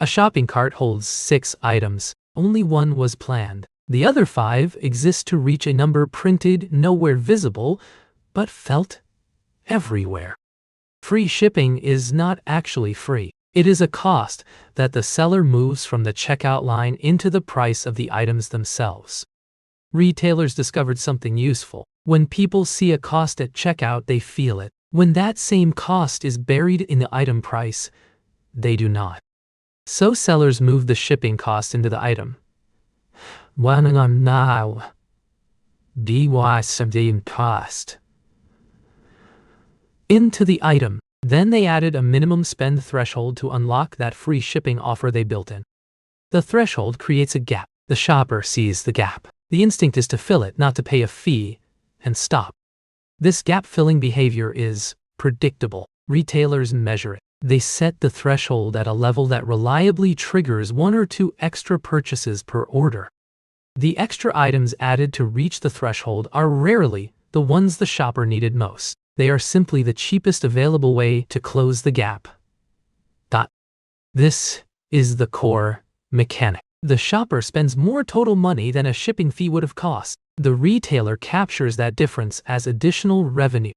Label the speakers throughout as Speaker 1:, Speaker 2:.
Speaker 1: A shopping cart holds 6 items. Only one was planned. The other 5 exist to reach a number printed nowhere visible, but felt everywhere. Free shipping is not actually free. It is a cost that the seller moves from the checkout line into the price of the items themselves. Retailers discovered something useful. When people see a cost at checkout, they feel it. When that same cost is buried in the item price, they do not. So sellers move the shipping cost into the item. Now, dy cost into the item. Then they added a minimum spend threshold to unlock that free shipping offer they built in. The threshold creates a gap. The shopper sees the gap. The instinct is to fill it, not to pay a fee and stop. This gap-filling behavior is predictable. Retailers measure it. They set the threshold at a level that reliably triggers 1 or 2 extra purchases per order. The extra items added to reach the threshold are rarely the ones the shopper needed most. They are simply the cheapest available way to close the gap. This is the core mechanic. The shopper spends more total money than a shipping fee would have cost. The retailer captures that difference as additional revenue.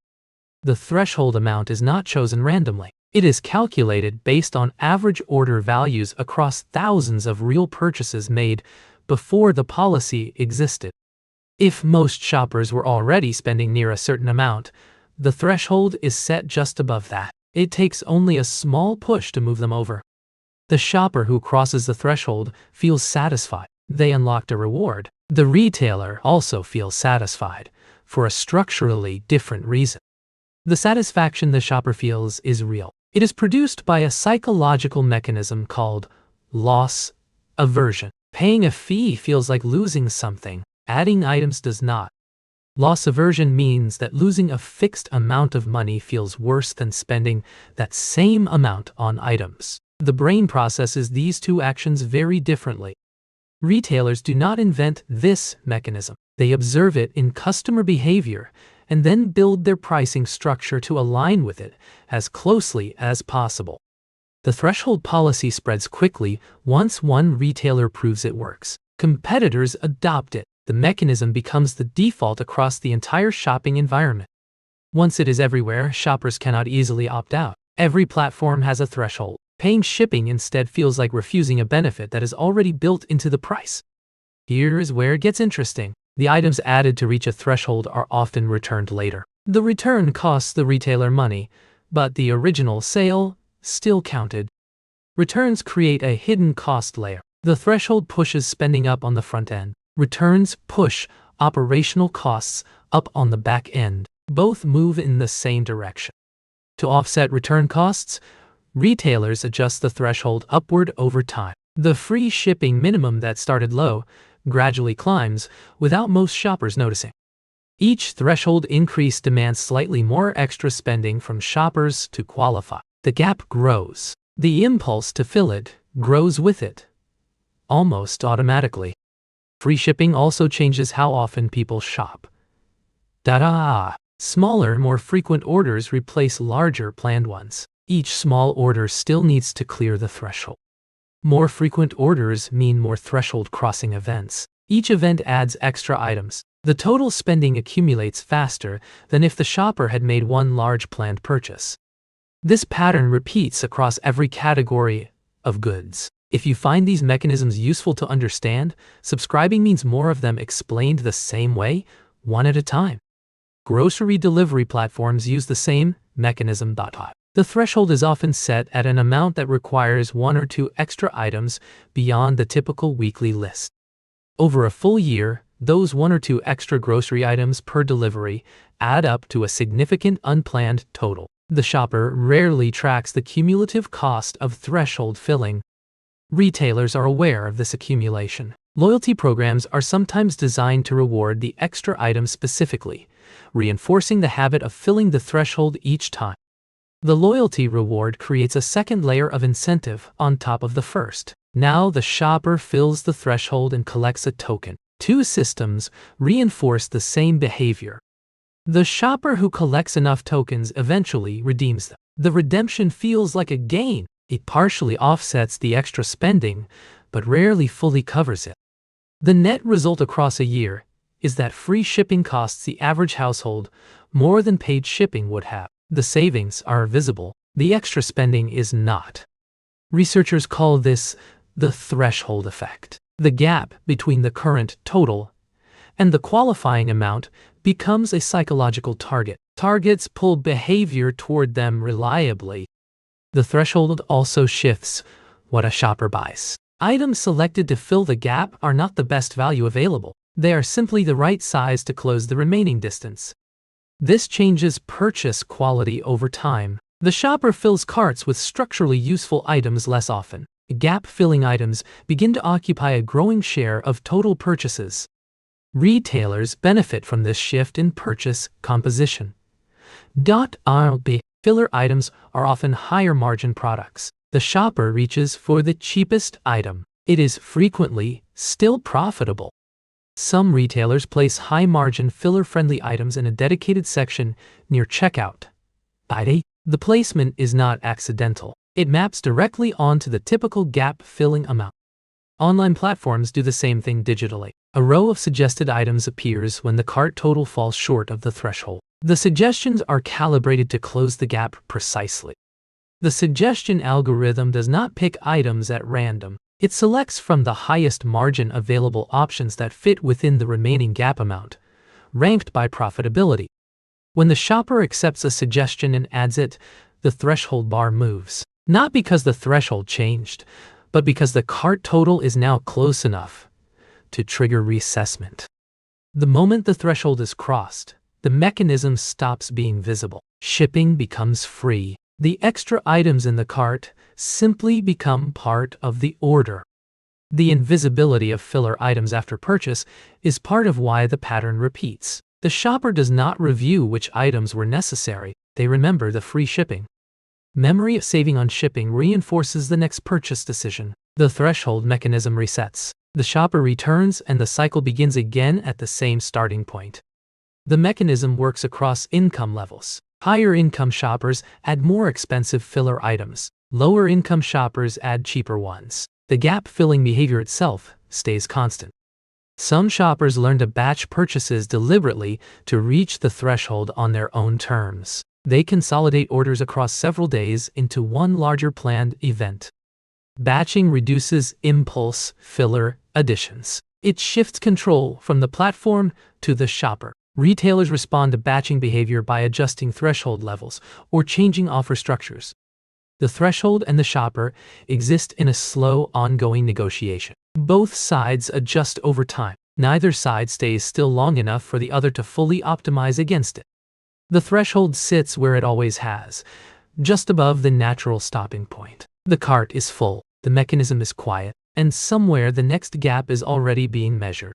Speaker 1: The threshold amount is not chosen randomly. It is calculated based on average order values across thousands of real purchases made before the policy existed. If most shoppers were already spending near a certain amount, the threshold is set just above that. It takes only a small push to move them over. The shopper who crosses the threshold feels satisfied. They unlocked a reward. The retailer also feels satisfied, for a structurally different reason. The satisfaction the shopper feels is real. It is produced by a psychological mechanism called loss aversion. Paying a fee feels like losing something. Adding items does not. Loss aversion means that losing a fixed amount of money feels worse than spending that same amount on items. The brain processes these two actions very differently. Retailers do not invent this mechanism. They observe it in customer behavior and then build their pricing structure to align with it as closely as possible. The threshold policy spreads quickly once one retailer proves it works. Competitors adopt it. The mechanism becomes the default across the entire shopping environment. Once it is everywhere, shoppers cannot easily opt out. Every platform has a threshold. Paying shipping instead feels like refusing a benefit that is already built into the price. Here is where it gets interesting. The items added to reach a threshold are often returned later. The return costs the retailer money, but the original sale still counted. Returns create a hidden cost layer. The threshold pushes spending up on the front end. Returns push operational costs up on the back end. Both move in the same direction. To offset return costs, retailers adjust the threshold upward over time. The free shipping minimum that started low gradually climbs without most shoppers noticing. Each threshold increase demands slightly more extra spending from shoppers to qualify. The gap grows. The impulse to fill it grows with it, almost automatically. Free shipping also changes how often people shop. Smaller, more frequent orders replace larger planned ones. Each small order still needs to clear the threshold. More frequent orders mean more threshold crossing events. Each event adds extra items. The total spending accumulates faster than if the shopper had made one large planned purchase. This pattern repeats across every category of goods. If you find these mechanisms useful to understand, subscribing means more of them explained the same way, one at a time. Grocery delivery platforms use the same mechanism. The threshold is often set at an amount that requires 1 or 2 extra items beyond the typical weekly list. Over a full year, those 1 or 2 extra grocery items per delivery add up to a significant unplanned total. The shopper rarely tracks the cumulative cost of threshold filling. Retailers are aware of this accumulation. Loyalty programs are sometimes designed to reward the extra items specifically, reinforcing the habit of filling the threshold each time. The loyalty reward creates a second layer of incentive on top of the first. Now the shopper fills the threshold and collects a token. Two systems reinforce the same behavior. The shopper who collects enough tokens eventually redeems them. The redemption feels like a gain. It partially offsets the extra spending, but rarely fully covers it. The net result across a year is that free shipping costs the average household more than paid shipping would have. The savings are visible, the extra spending is not. Researchers call this the threshold effect. The gap between the current total and the qualifying amount becomes a psychological target. Targets pull behavior toward them reliably. The threshold also shifts what a shopper buys. Items selected to fill the gap are not the best value available. They are simply the right size to close the remaining distance. This changes purchase quality over time. The shopper fills carts with structurally useful items less often. Gap-filling items begin to occupy a growing share of total purchases. Retailers benefit from this shift in purchase composition. Filler items are often higher margin products. The shopper reaches for the cheapest item. It is frequently still profitable. Some retailers place high-margin filler-friendly items in a dedicated section near checkout. The placement is not accidental. It maps directly onto the typical gap-filling amount. Online platforms do the same thing digitally. A row of suggested items appears when the cart total falls short of the threshold. The suggestions are calibrated to close the gap precisely. The suggestion algorithm does not pick items at random. It selects from the highest margin available options that fit within the remaining gap amount, ranked by profitability. When the shopper accepts a suggestion and adds it, the threshold bar moves. Not because the threshold changed, but because the cart total is now close enough to trigger reassessment. The moment the threshold is crossed, the mechanism stops being visible. Shipping becomes free. The extra items in the cart simply become part of the order. The invisibility of filler items after purchase is part of why the pattern repeats. The shopper does not review which items were necessary, they remember the free shipping. Memory of saving on shipping reinforces the next purchase decision. The threshold mechanism resets. The shopper returns and the cycle begins again at the same starting point. The mechanism works across income levels. Higher income shoppers add more expensive filler items. Lower income shoppers add cheaper ones. The gap-filling behavior itself stays constant. Some shoppers learn to batch purchases deliberately to reach the threshold on their own terms. They consolidate orders across several days into one larger planned event. Batching reduces impulse filler additions. It shifts control from the platform to the shopper. Retailers respond to batching behavior by adjusting threshold levels or changing offer structures. The threshold and the shopper exist in a slow, ongoing negotiation. Both sides adjust over time. Neither side stays still long enough for the other to fully optimize against it. The threshold sits where it always has, just above the natural stopping point. The cart is full, the mechanism is quiet, and somewhere the next gap is already being measured.